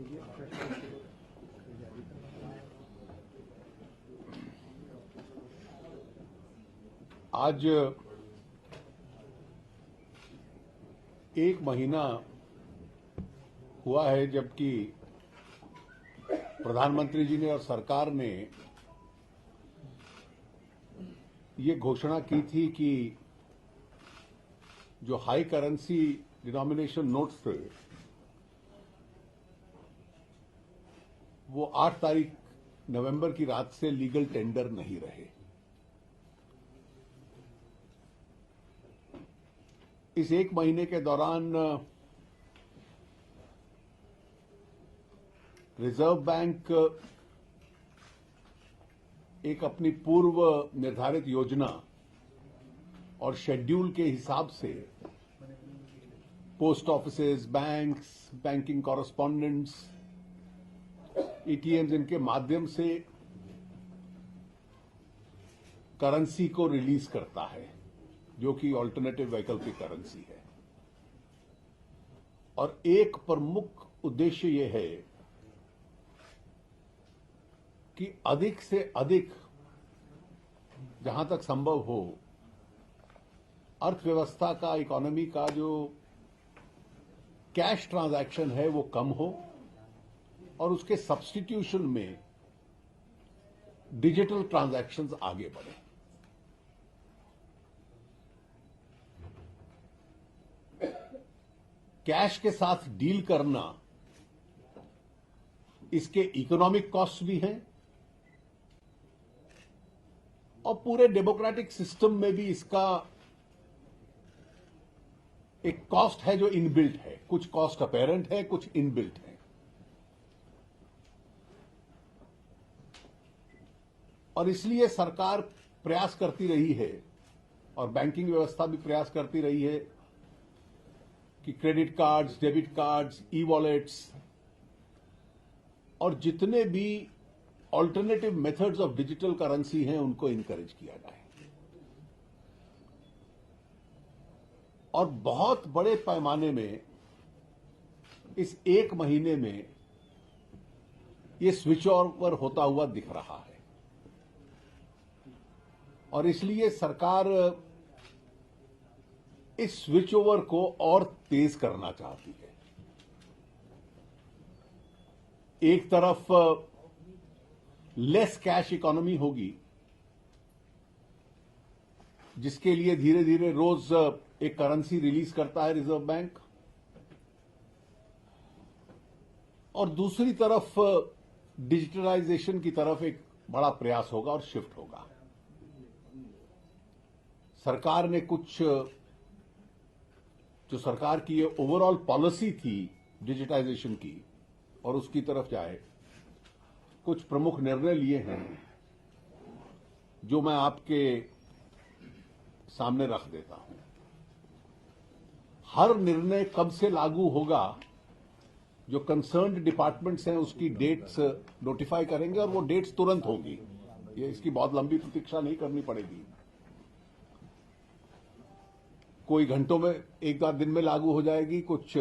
आज एक महीना हुआ है जबकि प्रधानमंत्री जी ने और सरकार ने ये घोषणा की थी कि जो हाई करेंसी डिनोमिनेशन नोट्स थे वो 8 तारीख नवंबर की रात से लीगल टेंडर नहीं रहे। इस एक महीने के दौरान रिजर्व बैंक एक अपनी पूर्व निर्धारित योजना और शेड्यूल के हिसाब से post offices, banks, banking correspondents, ATMs, इनके माध्यम से करेंसी को रिलीज करता है जो कि ऑल्टरनेटिव वैकल्पिक करेंसी है। और एक प्रमुख उद्देश्य यह है कि अधिक से अधिक जहां तक संभव हो अर्थव्यवस्था का, इकोनॉमी का जो कैश ट्रांजैक्शन है वो कम हो और उसके सब्स्टिट्यूशन में डिजिटल ट्रांजैक्शंस आगे बढ़े। कैश के साथ डील करना इसके इकोनॉमिक कॉस्ट भी हैं और पूरे डेमोक्रेटिक सिस्टम में भी इसका एक कॉस्ट है जो इनबिल्ट है। कुछ कॉस्ट अपेरेंट है, कुछ इनबिल्ट है। और इसलिए सरकार प्रयास करती रही है और बैंकिंग व्यवस्था भी प्रयास करती रही है कि credit cards, debit cards, e wallets और जितने भी alternative methods of digital currency हैं उनको इनकरेज किया जाए। और बहुत बड़े पैमाने में इस एक महीने में ये स्विच ओवर होता हुआ दिख रहा है और इसलिए सरकार इस स्विच ओवर को और तेज करना चाहती है। एक तरफ लेस कैश इकोनॉमी होगी जिसके लिए धीरे धीरे रोज एक करेंसी रिलीज करता है रिजर्व बैंक, और दूसरी तरफ डिजिटलाइजेशन की तरफ एक बड़ा प्रयास होगा और शिफ्ट होगा। सरकार ने कुछ जो सरकार की ये ओवरऑल पॉलिसी थी डिजिटाइजेशन की और उसकी तरफ जाए, कुछ प्रमुख निर्णय लिए हैं जो मैं आपके सामने रख देता हूं। हर निर्णय कब से लागू होगा, जो कंसर्न्ड डिपार्टमेंट्स हैं उसकी डेट्स नोटिफाई करेंगे और वो डेट्स तुरंत होगी। ये इसकी बहुत लंबी प्रतीक्षा नहीं करनी पड़ेगी। कोई घंटों में, एक आध दिन में लागू हो जाएगी, कुछ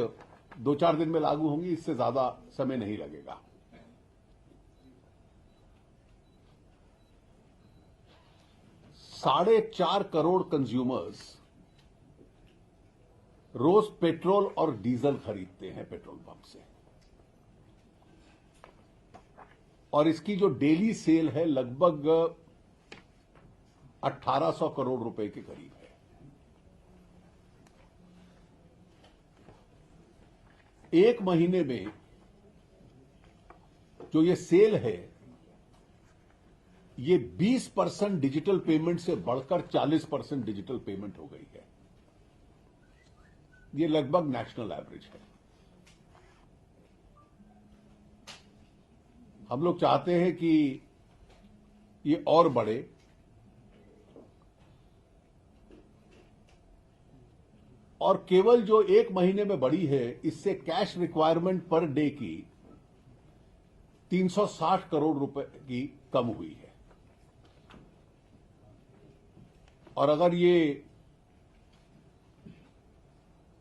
2-4 दिन में लागू होंगी, इससे ज्यादा समय नहीं लगेगा। ₹4.5 करोड़ कंज्यूमर्स रोज पेट्रोल और डीजल खरीदते हैं पेट्रोल पंप से और इसकी जो डेली सेल है लगभग 1800 करोड़ रुपए के करीब है। एक महीने में जो ये सेल है ये 20% डिजिटल पेमेंट से बढ़कर 40% डिजिटल पेमेंट हो गई है। ये लगभग नेशनल एवरेज है। हम लोग चाहते हैं कि ये और बढ़े और केवल जो एक महीने में बढ़ी है इससे कैश रिक्वायरमेंट पर डे की 360 करोड़ रुपए की कम हुई है। और अगर ये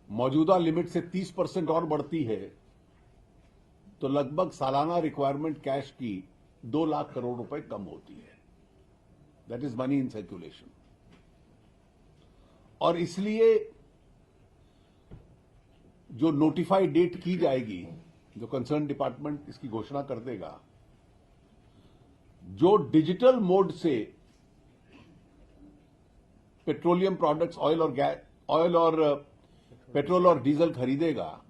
मौजूदा लिमिट से 30% और बढ़ती है तो लगभग सालाना रिक्वायरमेंट कैश की 2 लाख करोड़ रुपए कम होती है। That is money in circulation. और इसलिए जो नोटिफाइड डेट की जाएगी, जो कंसर्न डिपार्टमेंट इसकी घोषणा कर देगा, जो डिजिटल मोड से पेट्रोलियम प्रोडक्ट्स, ऑयल और पेट्रोल और डीजल खरीदेगा,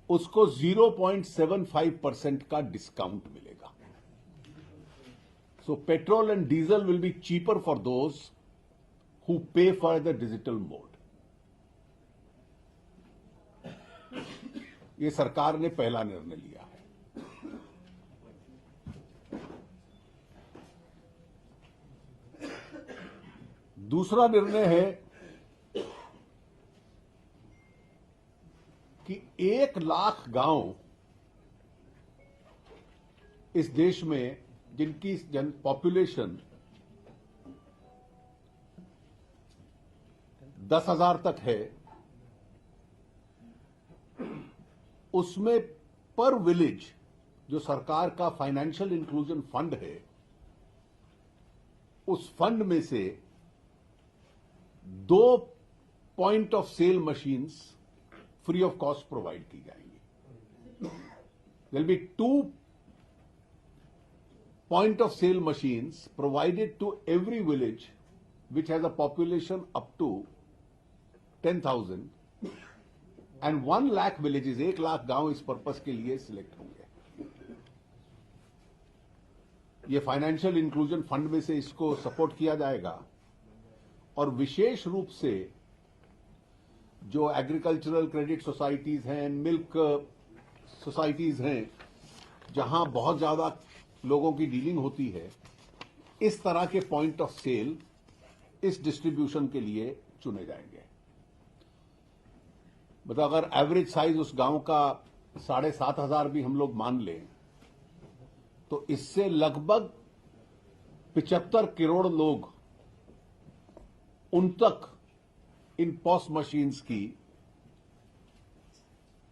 उसको 0.75% का डिस्काउंट मिलेगा। So petrol and diesel will be cheaper for those who pay for the digital mode. ये सरकार ने पहला निर्णय लिया है। दूसरा निर्णय है कि 1 लाख गांव इस देश में जिनकी पॉपुलेशन 10,000 तक है, उसमें पर विलेज जो सरकार का फाइनेंशियल इंक्लूजन फंड है, उस फंड में से 2 point of sale machines free of cost provide की जाएंगी। There will be 2 point of sale machines provided to every village which has a population up to 10,000 and 1 lakh villages, 1 lakh गांव इस purpose के लिए सिलेक्ट होंगे। ये फाइनेंशियल इंक्लूजन फंड में से इसको सपोर्ट किया जाएगा। और विशेष रूप से जो एग्रीकल्चरल क्रेडिट सोसाइटीज हैं, मिल्क सोसाइटीज हैं, जहां बहुत ज्यादा लोगों की डीलिंग होती है, इस तरह के पॉइंट ऑफ सेल इस डिस्ट्रीब्यूशन के लिए चुने जाएंगे। मतलब अगर एवरेज साइज उस गांव का 7,500 भी हम लोग मान लें, तो इससे लगभग 75 करोड़ लोग उन तक इन पॉस मशीन्स की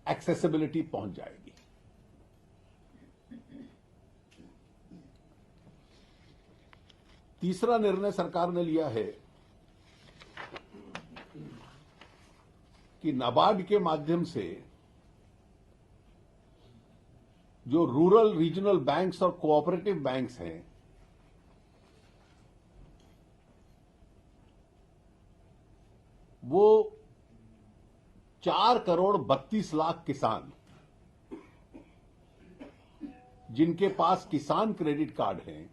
एक्सेसिबिलिटी पहुंच जाएगी। तीसरा निर्णय सरकार ने लिया है कि नाबार्ड के माध्यम से जो रूरल रीजनल बैंक्स और कोऑपरेटिव बैंक्स हैं, वो 4 करोड़ 32 लाख किसान जिनके पास किसान क्रेडिट कार्ड हैं,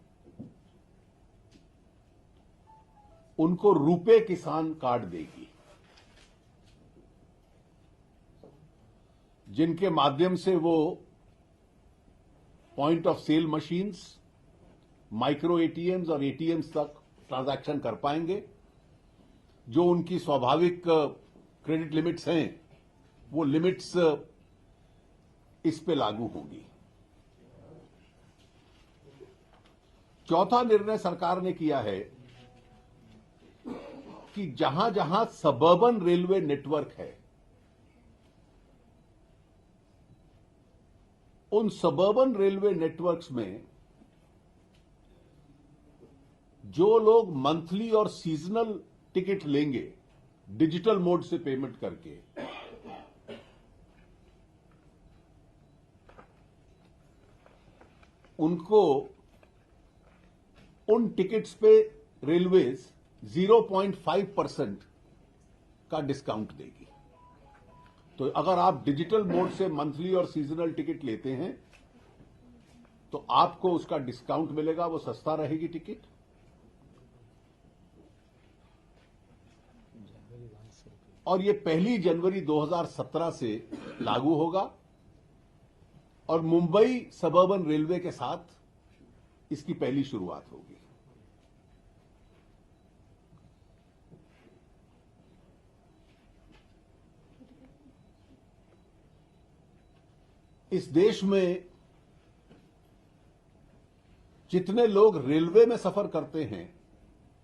उनको रुपे किसान कार्ड देगी, जिनके माध्यम से वो point of sale machines, micro ATMs और एटीएम्स तक ट्रांजैक्शन कर पाएंगे। जो उनकी स्वाभाविक क्रेडिट लिमिट्स हैं, वो लिमिट्स इस पे लागू होंगी। चौथा निर्णय सरकार ने किया है कि जहां जहां सबर्बन रेलवे नेटवर्क है, उन सबर्बन रेलवे नेटवर्क्स में जो लोग मंथली और सीजनल टिकट लेंगे डिजिटल मोड से पेमेंट करके, उनको उन टिकट्स पे रेलवेज 0.5% का डिस्काउंट देगी। तो अगर आप डिजिटल मोड से मंथली और सीजनल टिकट लेते हैं तो आपको उसका डिस्काउंट मिलेगा, वो सस्ता रहेगी टिकट। और ये 1 जनवरी 2017 से लागू होगा और मुंबई सबर्बन रेलवे के साथ इसकी पहली शुरुआत होगी। इस देश में जितने लोग रेलवे में सफर करते हैं,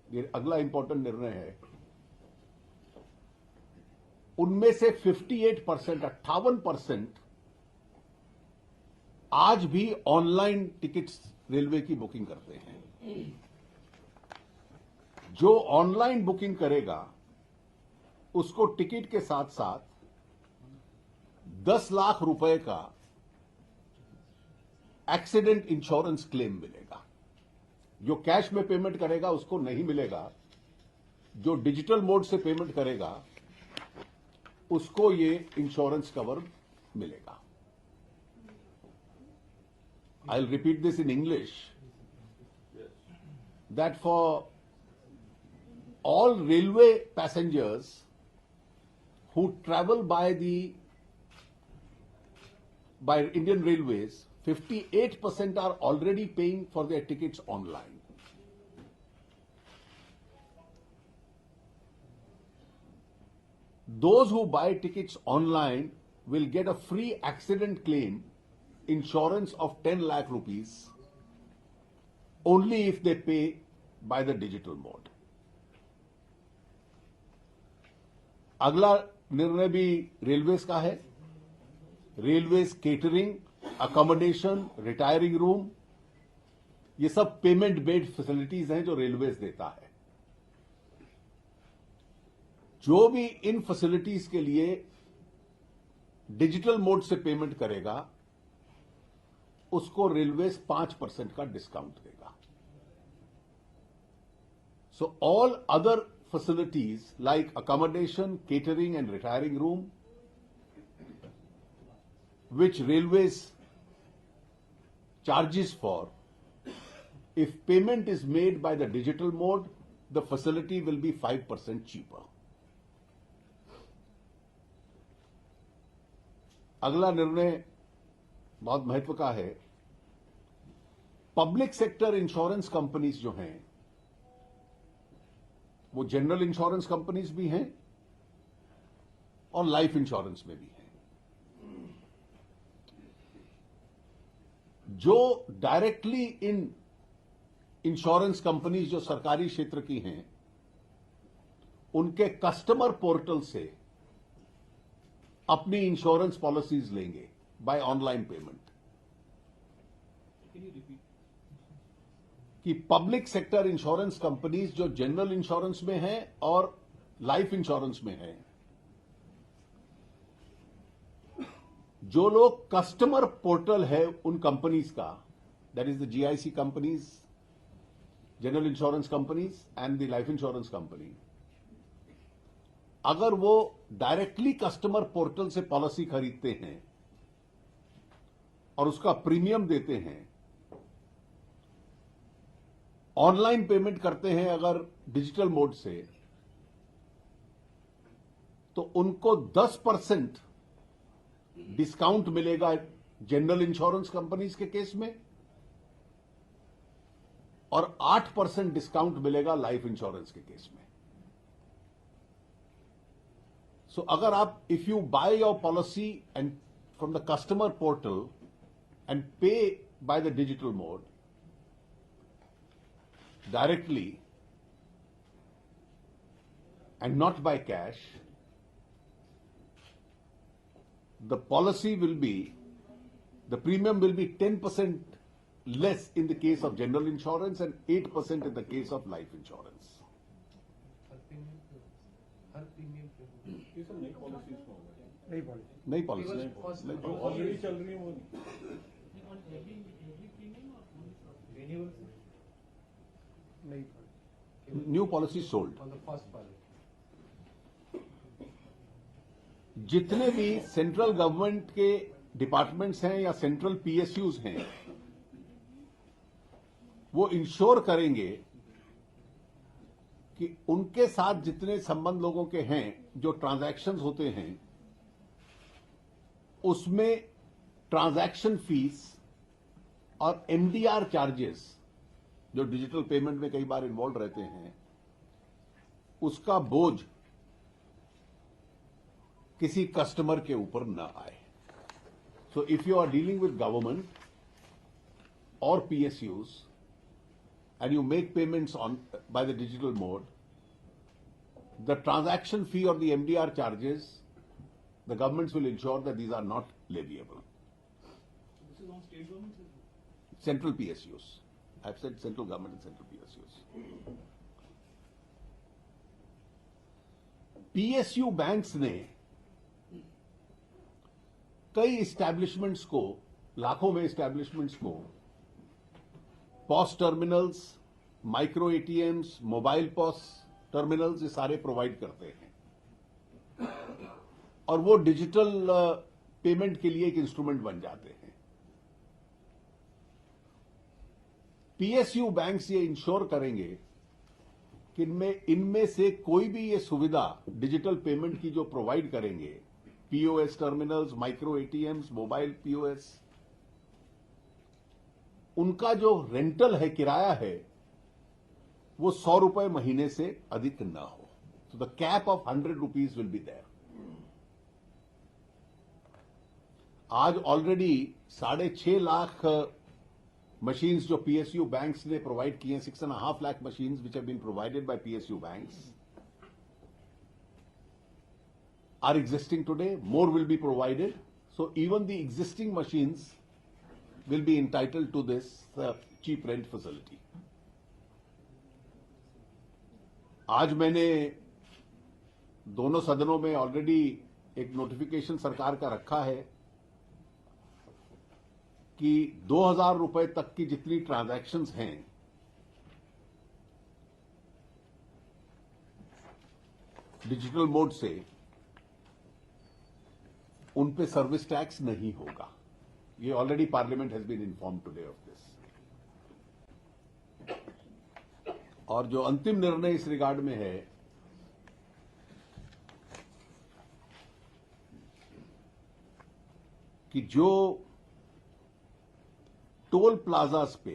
ये अगला इंपॉर्टेंट निर्णय है, उनमें से 58%, 58% आज भी ऑनलाइन टिकट्स रेलवे की बुकिंग करते हैं। जो ऑनलाइन बुकिंग करेगा उसको टिकट के साथ साथ 10 लाख रुपए का एक्सीडेंट इंश्योरेंस क्लेम मिलेगा। जो कैश में पेमेंट करेगा उसको नहीं मिलेगा। जो डिजिटल मोड से पेमेंट करेगा उसको ये इंश्योरेंस कवर मिलेगा। I'll repeat this in English, that for all railway passengers who travel by Indian Railways, 58% are already paying for their tickets online. Those who buy tickets online will get a free accident claim insurance of 10 lakh rupees only if they pay by the digital mode. अगला निर्णय भी railways का है। Railways catering, accommodation, retiring room, ये सब payment based facilities हैं जो railways देता है। जो भी इन फैसिलिटीज के लिए डिजिटल मोड से पेमेंट करेगा उसको रेलवेज 5% का डिस्काउंट देगा। So all other facilities like accommodation, catering and retiring room which railways charges for, if payment is made by the digital mode, the facility will be 5% cheaper. अगला निर्णय बहुत महत्व का है। पब्लिक सेक्टर इंश्योरेंस कंपनीज जो हैं वो general insurance companies भी हैं और लाइफ इंश्योरेंस में भी हैं। जो डायरेक्टली इन इंश्योरेंस कंपनीज जो सरकारी क्षेत्र की हैं उनके कस्टमर पोर्टल से अपनी इंश्योरेंस पॉलिसीज लेंगे बाय ऑनलाइन पेमेंट। कि पब्लिक सेक्टर इंश्योरेंस कंपनीज जो जनरल इंश्योरेंस में हैं और लाइफ इंश्योरेंस में हैं, जो लोग कस्टमर पोर्टल है उन कंपनीज का, that is the GIC companies, general insurance companies and the life insurance company, अगर वो डायरेक्टली कस्टमर पोर्टल से पॉलिसी खरीदते हैं और उसका प्रीमियम देते हैं, ऑनलाइन पेमेंट करते हैं अगर डिजिटल मोड से, तो उनको 10% डिस्काउंट मिलेगा जनरल इंश्योरेंस कंपनीज के केस में और 8% डिस्काउंट मिलेगा लाइफ इंश्योरेंस के केस में। सो अगर आप if you buy your policy and from the customer portal and pay by the digital mode directly and not by cash, the policy will be, the premium will be 10% less in the case of general insurance and 8% in the case of life insurance. ये सब नई policies में होगा। नई policy जो already चल रही है वो new policy sold. on the first policy. जितने भी सेंट्रल गवर्नमेंट के डिपार्टमेंट्स हैं या सेंट्रल पीएसयूज हैं, वो इंश्योर करेंगे कि उनके साथ जितने संबंध लोगों के हैं, जो ट्रांजैक्शंस होते हैं, उसमें ट्रांजैक्शन फीस और एमडीआर चार्जेस जो डिजिटल पेमेंट में कई बार इन्वॉल्व रहते हैं, उसका बोझ किसी कस्टमर के ऊपर न आए। So if you are dealing with government और PSUs and you make payments on by the digital mode, the transaction fee or the MDR charges, the governments will ensure that these are not leviable. This is on state governments as well? Central PSUs. I've said central government and central PSUs. PSU banks ने कई establishments को, लाखों में establishments को POS terminals, micro ATMs, mobile POS terminals, ये सारे provide करते हैं और वो डिजिटल पेमेंट के लिए एक इंस्ट्रूमेंट बन जाते हैं। पीएसयू बैंक्स ये इंश्योर करेंगे कि इनमें से कोई भी ये सुविधा डिजिटल पेमेंट की जो प्रोवाइड करेंगे, POS terminals, micro ATMs, mobile POS, उनका जो रेंटल है, किराया है, वो 100 रुपए महीने से अधिक न हो। तो the cap of 100 rupees will be there. आज ऑलरेडी 6.5 लाख मशीन्स जो पीएसयू बैंक्स ने प्रोवाइड किए हैं, 6.5 lakh machines which have been provided by PSU banks are existing today. More will be provided. So even the existing machines will be entitled to this cheap rent facility. आज मैंने दोनों सदनों में already एक notification सरकार का रखा है कि 2000 रुपए तक की जितनी ट्रांजैक्शंस हैं, डिजिटल मोड से, उन पे सर्विस टैक्स नहीं होगा। ये already parliament has been inform today of this. और जो अंतिम निर्णय इस रिगार्ड में है, कि जो टोल प्लाजास पे,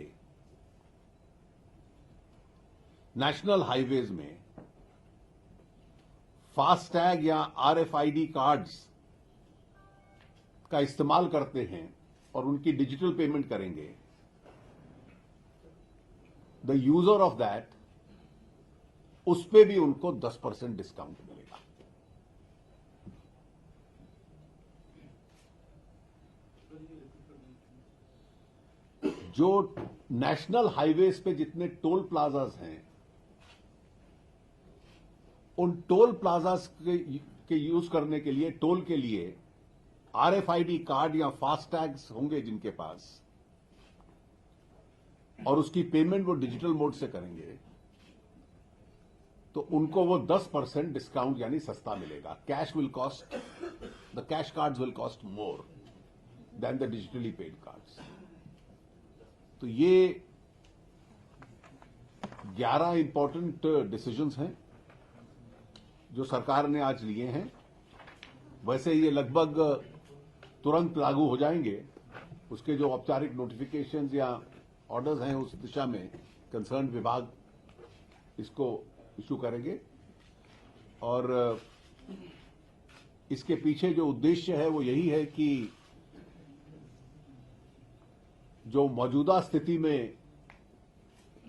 नेशनल हाईवेज में फास्टैग या आरएफआईडी कार्ड्स का इस्तेमाल करते हैं और उनकी डिजिटल पेमेंट करेंगे, द यूजर ऑफ दैट, उस पे भी उनको 10% डिस्काउंट मिलेगा। जो नेशनल हाईवेज पे जितने टोल प्लाजास हैं, उन टोल प्लाजास के यूज करने के लिए, टोल के लिए आरएफआईडी कार्ड या फास्टैग्स होंगे जिनके पास, और उसकी पेमेंट वो डिजिटल मोड से करेंगे, तो उनको वो 10% डिस्काउंट यानी सस्ता मिलेगा। Cash will cost, the cash cards will cost more than the digitally paid cards. तो ये 11 इंपॉर्टेंट डिसीजंस हैं जो सरकार ने आज लिए हैं। वैसे ये लगभग तुरंत लागू हो जाएंगे। उसके जो औपचारिक नोटिफिकेशंस या ऑर्डर्स हैं, उस दिशा में कंसर्न विभाग इसको इशू करेंगे। और इसके पीछे जो उद्देश्य है वो यही है कि जो मौजूदा स्थिति में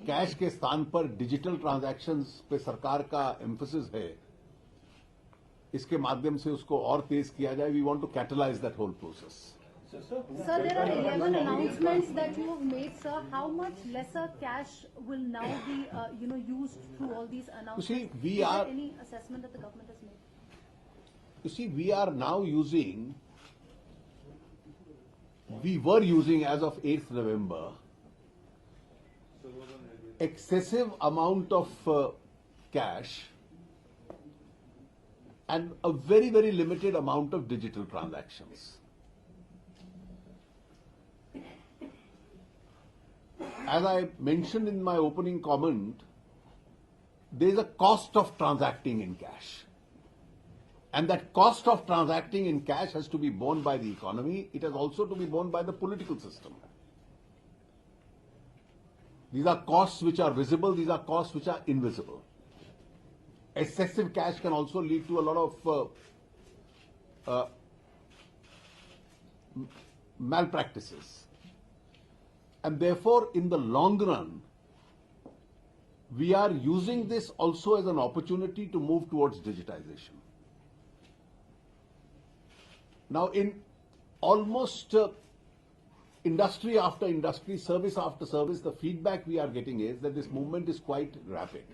कैश के स्थान पर डिजिटल ट्रांजैक्शंस पे सरकार का एम्फेसिस है, इसके माध्यम से उसको और तेज किया जाए। We want to catalyse that whole process. Sir, there are 11 announcements that you have made, sir. How much lesser cash will now be, used through all these announcements? You see, Is there any assessment that the government has made? You see, we are now using, we were using as of 8th November, excessive amount of cash and a very, very limited amount of digital transactions. As I mentioned in my opening comment, there is a cost of transacting in cash. And that cost of transacting in cash has to be borne by the economy. It has also to be borne by the political system. These are costs which are visible, these are costs which are invisible. Excessive cash can also lead to a lot of malpractices. And therefore, in the long run, we are using this also as an opportunity to move towards digitization. Now, in almost industry after industry, service after service, the feedback we are getting is that this movement is quite rapid.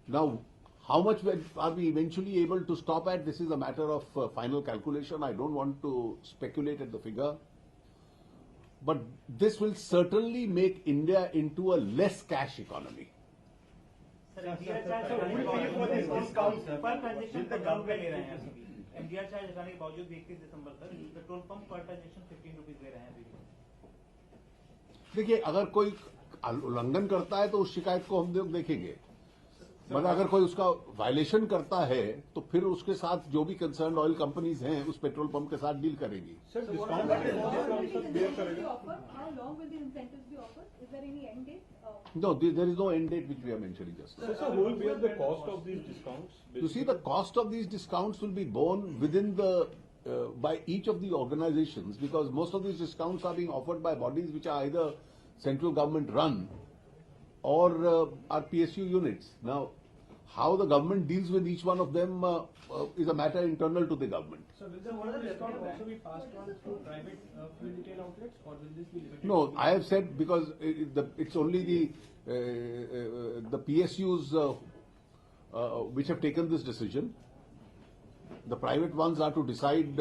Now, how much are we eventually able to stop at? This is a matter of final calculation. I don't want to speculate at the figure. But this will certainly make India into a less cash economy. MDR charge हटाने के बावजूद discounts पर transaction पर कम पे ले रहे हैं अभी भी। MDR charge हटाने के बावजूद 31 दिसंबर तक petrol pump per transaction 15 rupees दे रहे हैं अभी भी। देखिए, अगर कोई उल्लंघन करता है तो उस शिकायत को हम लोग देखेंगे, मगर अगर कोई उसका वायलेशन करता है तो फिर उसके साथ जो भी कंसर्न ऑयल कंपनीज हैं उस पेट्रोल पंप के साथ डील करेंगी। Sir How discount long will the incentives be offered? Is there any end date? No, there is no end date which we are mentioning just now. So who will bear the cost of these discounts? You see, the cost of these discounts will be borne within the by each of the organizations, because most of these discounts are being offered by bodies which are either central government run or are PSU units. Now, how the government deals with each one of them is a matter internal to the government. So will the discount also be passed on through private fuel retail outlets, or will this be limited? No, I have said because it's only the PSUs which have taken this decision. The private ones are to decide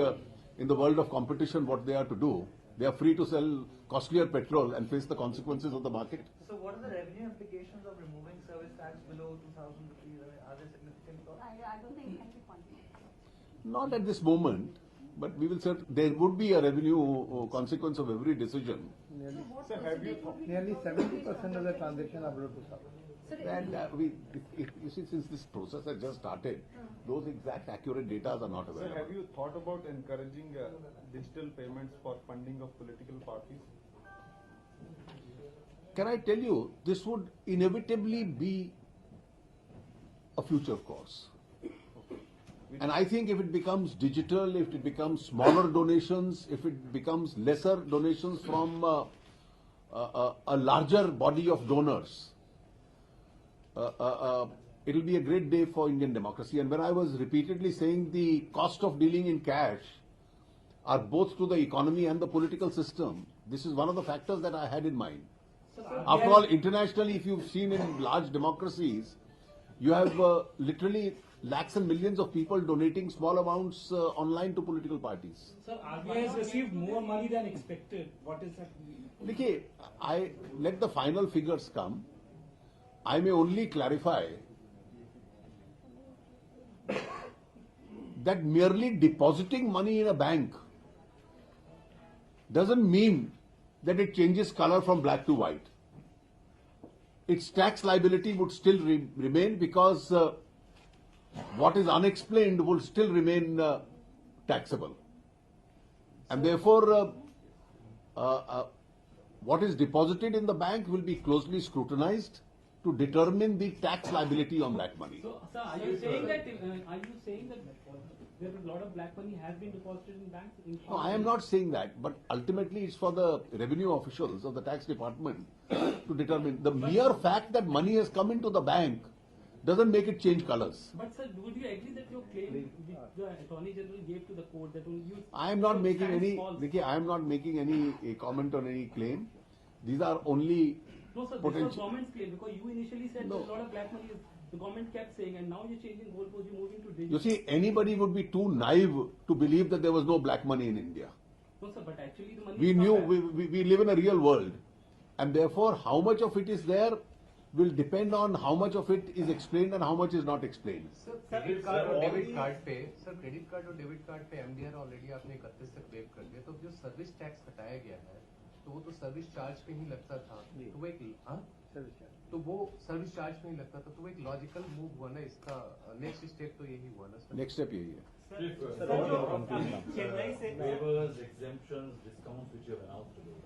in the world of competition what they are to do. They are free to sell costlier petrol and face the consequences of the market. So what are the revenue implications of removing service tax below 2,000 rupees? Are they significant? I don't think it can be quantified. Not at this moment, but we will there would be a revenue consequence of every decision. So what Sir, have you percentage would be Nearly the- 70% of the transaction are below 2,000. Sir, And you see, since this process has just started, those exact accurate data are not Sir, available. have you thought about encouraging digital payments for funding of political parties? Can I tell you, this would inevitably be a future course. And I think if it becomes digital, if it becomes smaller donations, if it becomes lesser donations from a larger body of donors, it will be a great day for Indian democracy. And when I was repeatedly saying the cost of dealing in cash are both to the economy and the political system, this is one of the factors that I had in mind. After all, internationally, if you've seen in large democracies, you have literally lakhs and millions of people donating small amounts online to political parties. Sir, RBI has received more money than expected. What is that? Look, I let the final figures come. I may only clarify that merely depositing money in a bank doesn't mean that it changes color from black to white. Its tax liability would still remain, because what is unexplained will still remain taxable. And therefore, what is deposited in the bank will be closely scrutinized to determine the tax liability on that money. So, sir, are you saying that there is a lot of black money has been deposited in banks? No, I am not saying that, but ultimately it's for the revenue officials of the tax department to determine. The mere fact that money has come into the bank doesn't make it change colors. But sir, would you agree that your claim which the Attorney General gave to the court that you... I am not making stands any. false? Nikki, I am not making any comment on any claim. These are only No, sir, this was potential. government's claim, because you initially said No. there's a lot of black money. The government kept saying, and now you're changing goalposts, you're moving to You digital. see, anybody would be too naive to believe that there was no black money in India. No, sir, but actually the money We is not knew there. we live in a real world, and therefore how much of it is there will depend on how much of it is explained and how much is not explained. Sir credit card और debit card पे credit card और debit card पे MDR already आपने 31 तक wave कर दिया, तो जो सर्विस टैक्स हटाया गया है तो वो तो सर्विस चार्ज पे ही लगता था, तो वो एक तो वो सर्विस चार्ज पे ही लगता था, तो वो एक लॉजिकल मूव हुआ ना, इसका नेक्स्ट स्टेप तो यही हुआ ना सर। Next step यही है. चेन्नई से Waivers, exemptions, discounts which you have announced today.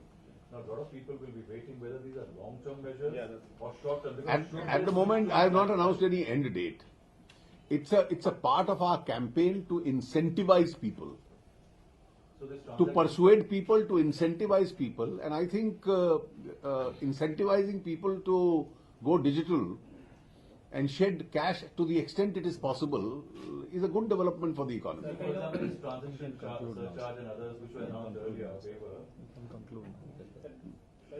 Now, a lot of people will be waiting whether these are long-term measures or short-term. At the moment, I have not announced any end date. It's a part of our campaign to incentivize people, So this to transaction- persuade people, to incentivize people, and I think incentivizing people to go digital and shed cash to the extent it is possible is a good development for the economy. For example, this transaction surcharge and others which were announced earlier, waiver.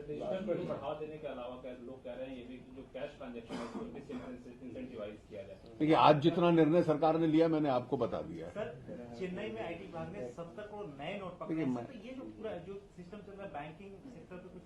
Digital को बढ़ावा देने के अलावा लोग कह रहे हैं ये भी जो कैश ट्रांजैक्शन है उसको इंसेंटिवाइज किया जाए। देखिए, आज जितना निर्णय सरकार ने लिया मैंने आपको बता दिया है। सर, चेन्नई में आईटी विभाग ने 70 करोड़ नए नोट पकड़े हैं। तो ये जो पूरा जो सिस्टम चल रहा है बैंकिंग सेक्टर पे कुछ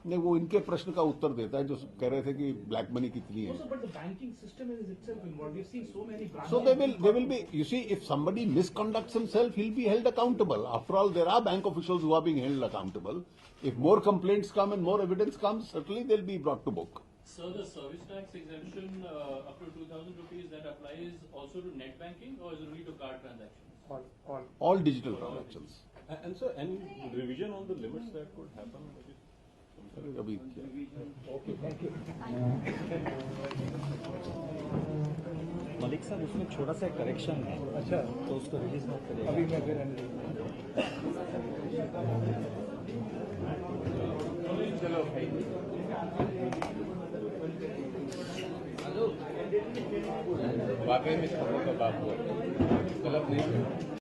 नहीं, वो इनके प्रश्न का उत्तर देता है जो कह रहे थे कि ब्लैक मनी कितनी है। Also, but the banking system is itself involved. We've seen so many branches. So they will be, you see, if somebody misconducts himself, he'll be held accountable. After all, there are bank officials who are being held accountable. If more complaints come and more evidence comes, certainly they'll be brought to book. So the service tax exemption up to 2,000 rupees that applies also to net banking or is it only to card transactions? All digital transactions. And so any revision on the limits that could happen? अभी मलिक साहब उसमें छोटा सा correction है। अच्छा, तो उसको release मत करिएगा अभी। मैं फिर चलो भाई, वाकई में खबरों का बाप हुआ, गलत नहीं।